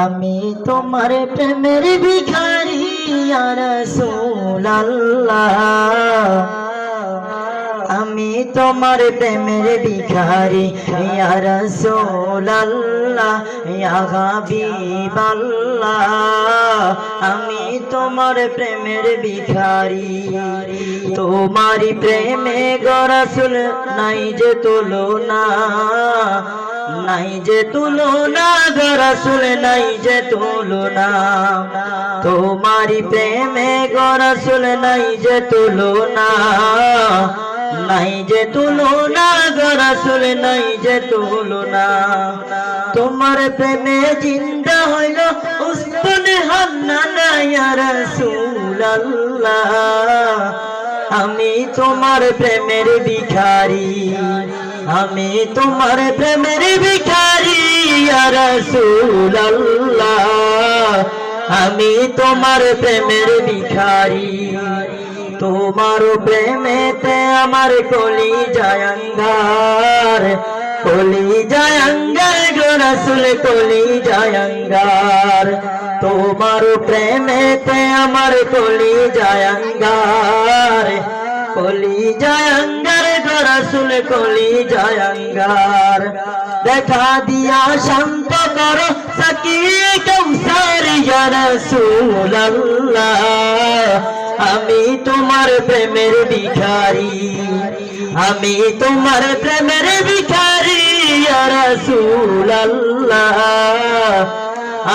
আমি তোমার প্রেমের ভিখারি ইয়া রাসূলুল্লাহ। আমি তোমার প্রেমের ভিখারি ইয়া রাসূলুল্লাহ ইয়া হাবিবাল্লাহ। আমি তোমার প্রেমের ভিখারি, তোমারি প্রেমে গো রাসূল নাই যে তুলনা, নাই যে তুলনা গো রাসূল নাই যে তুলনা। তোমারি প্রেমে গো রাসূল নাই যে তুলনা, নাই যে তুলনা গো রাসূল নাই যে তুলনা। তোমার প্রেমে জিন্দা হইল উসমানে হান্নানা ইয়া রাসূলুল্লাহ। আমি তোমার প্রেমের ভিখারি, আমি তোমার প্রেমের ভিখারি ইয়া রাসূলুল্লাহ। আমি তোমার প্রেমের ভিখারি, তোমার প্রেমেতে আমার কলি জায়ঙ্গার, কলি জায়ঙ্গার গো রাসূল কলি জায়ঙ্গার। তোমার প্রেমেতে আমার কলি জায়ঙ্গার, কলি জায়ঙ্গার গো রাসূল কলি জায়ঙ্গার। দেখা দিয়া শান্ত করো সাকিয়ে কৌসার ইয়া রাসূলুল্লাহ। আমি তোমার প্রেমের ভিখারি, আমি তোমার প্রেমের ভিখারি ইয়া রাসূলুল্লাহ।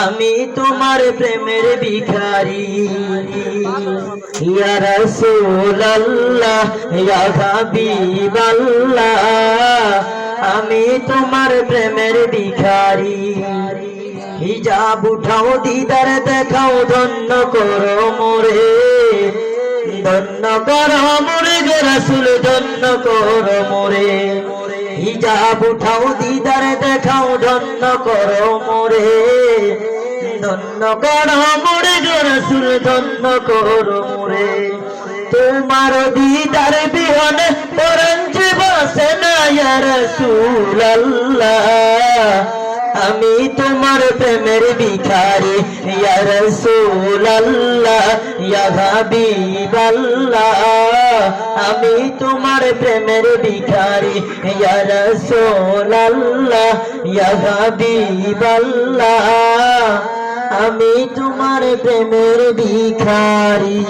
আমি তোমার প্রেমের ভিখারি ইয়া রাসূলুল্লাহ ইয়া হাবিবাল্লাহ। আমি তোমার প্রেমের ভিখারি। হিজাব উঠাও দিদার দেখাও ধন্য করো মোরে, ধন্য করো মোরে গো রাসূল ধন্য করো মোরে। হিজাব উঠাও দিদার দেখাও ধন্য করো মোরে, ধন্য করো মোরে গো রাসূল ধন্য করো মোরে। তোমার দিদার বিহনে পরাণ যে বসে না ইয়া রাসূলুল্লাহ। আমি তোমার প্রেমের ভিখারি ইয়া রাসূলুল্লাহ ইয়া হাবিবাল্লাহ। আমি তোমার প্রেমের ভিখারি ইয়া রাসূলুল্লাহ ইয়া হাবিবাল্লাহ। আমি তোমার প্রেমের ভিখারি।